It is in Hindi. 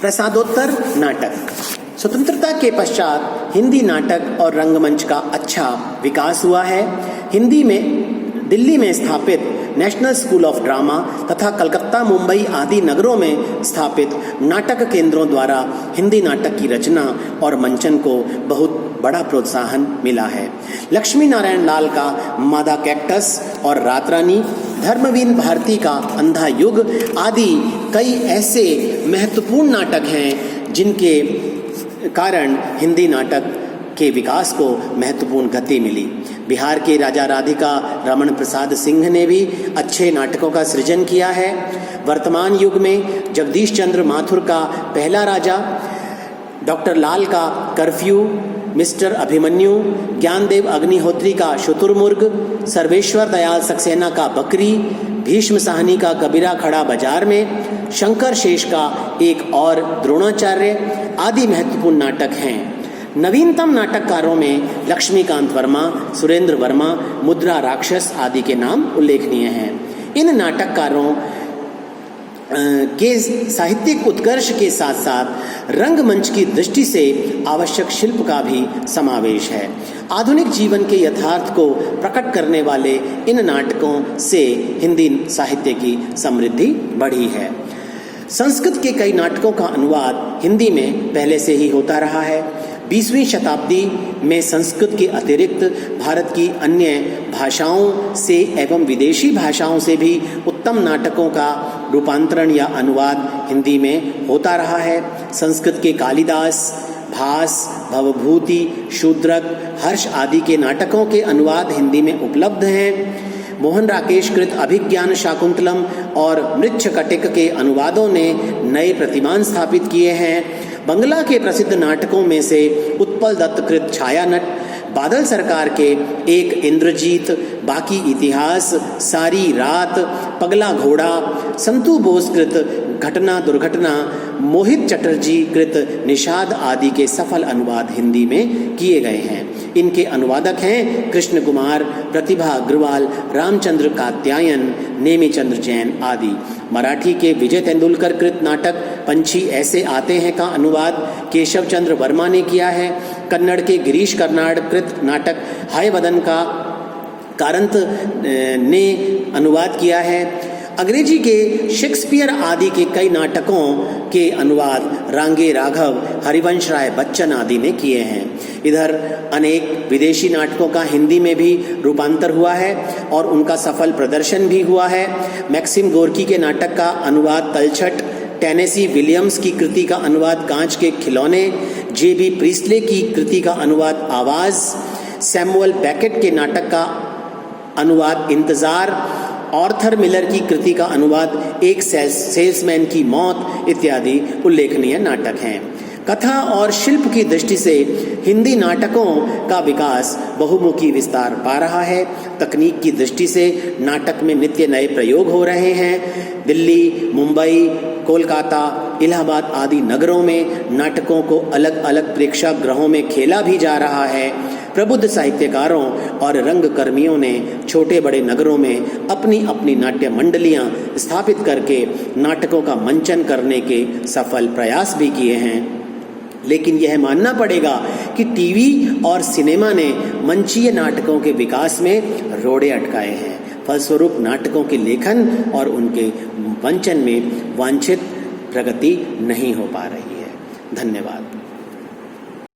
प्रसादोत्तर नाटक। स्वतंत्रता के पश्चात हिंदी नाटक और रंगमंच का अच्छा विकास हुआ है। हिंदी में दिल्ली में स्थापित नेशनल स्कूल ऑफ ड्रामा तथा कलकत्ता, मुंबई आदि नगरों में स्थापित नाटक केंद्रों द्वारा हिंदी नाटक की रचना और मंचन को बहुत बड़ा प्रोत्साहन मिला है। लक्ष्मी नारायण लाल का मादा कैक्टस और रात रानी, धर्मवीर भारती का अंधा युग आदि कई ऐसे महत्वपूर्ण नाटक हैं जिनके कारण हिंदी नाटक के विकास को महत्वपूर्ण गति मिली। बिहार के राजा राधिका रमण प्रसाद सिंह ने भी अच्छे नाटकों का सृजन किया है। वर्तमान युग में जगदीश चंद्र माथुर का पहला राजा, डॉक्टर लाल का कर्फ्यू, मिस्टर अभिमन्यु, ज्ञानदेव अग्निहोत्री का शुतुरमुर्ग, सर्वेश्वर दयाल सक्सेना का बकरी, भीष्म साहनी का कबीरा खड़ा बाजार में, शंकर शेष का एक और द्रोणाचार्य आदि महत्वपूर्ण नाटक हैं। नवीनतम नाटककारों में लक्ष्मीकांत वर्मा, सुरेंद्र वर्मा, मुद्रा राक्षस आदि के नाम उल्लेखनीय हैं। इन नाटककारों के साहित्यिक उत्कर्ष के साथ साथ रंगमंच की दृष्टि से आवश्यक शिल्प का भी समावेश है। आधुनिक जीवन के यथार्थ को प्रकट करने वाले इन नाटकों से हिंदी साहित्य की समृद्धि बढ़ी है। संस्कृत के कई नाटकों का अनुवाद हिंदी में पहले से ही होता रहा है। 20वीं शताब्दी में संस्कृत के अतिरिक्त भारत की अन्य भाषाओं से एवं विदेशी भाषाओं से भी उत्तम नाटकों का रूपांतरण या अनुवाद हिंदी में होता रहा है। संस्कृत के कालिदास, भास, भवभूति, शूद्रक, हर्ष आदि के नाटकों के अनुवाद हिंदी में उपलब्ध हैं। मोहन राकेश कृत अभिज्ञान शाकुंतलम और मृच्छकटिक के अनुवादों ने नए प्रतिमान स्थापित किए हैं। बंगला के प्रसिद्ध नाटकों में से उत्पल दत्त कृत छायानट, बादल सरकार के एक इंद्रजीत, बाकी इतिहास, सारी रात, पगला घोड़ा, संतू बोस कृत घटना दुर्घटना, मोहित चटर्जी कृत निषाद आदि के सफल अनुवाद हिंदी में किए गए हैं। इनके अनुवादक हैं कृष्ण कुमार, प्रतिभा अग्रवाल, रामचंद्र कात्यायन, नेमीचंद्र जैन आदि। मराठी के विजय तेंदुलकर कृत नाटक पंछी ऐसे आते हैं का अनुवाद केशव चंद्र वर्मा ने किया है। कन्नड़ के गिरीश कर्नाड कृत नाटक हायवदन का कारंत ने अनुवाद किया है। अंग्रेजी के शेक्सपियर आदि के कई नाटकों के अनुवाद रांगे राघव, हरिवंश राय बच्चन आदि ने किए हैं। इधर अनेक विदेशी नाटकों का हिंदी में भी रूपांतर हुआ है और उनका सफल प्रदर्शन भी हुआ है। मैक्सिम गोर्की के नाटक का अनुवाद तलछट, टेनेसी विलियम्स की कृति का अनुवाद कांच के खिलौने, जेबी प्रीस्ले की कृति का अनुवाद आवाज़, सैमुअल बैकेट के नाटक का अनुवाद इंतज़ार, आर्थर मिलर की कृति का अनुवाद एक सेल्समैन की मौत इत्यादि उल्लेखनीय नाटक हैं। कथा और शिल्प की दृष्टि से हिंदी नाटकों का विकास बहुमुखी विस्तार पा रहा है। तकनीक की दृष्टि से नाटक में नित्य नए प्रयोग हो रहे हैं। दिल्ली, मुंबई, कोलकाता, इलाहाबाद आदि नगरों में नाटकों को अलग अलग प्रेक्षागृहों में खेला भी जा रहा है। प्रबुद्ध साहित्यकारों और रंगकर्मियों ने छोटे बड़े नगरों में अपनी अपनी नाट्य मंडलियां स्थापित करके नाटकों का मंचन करने के सफल प्रयास भी किए हैं। लेकिन यह मानना पड़ेगा कि टीवी और सिनेमा ने मंचीय नाटकों के विकास में रोड़े अटकाए हैं। फलस्वरूप नाटकों के लेखन और उनके मंचन में वांछित प्रगति नहीं हो पा रही है। धन्यवाद।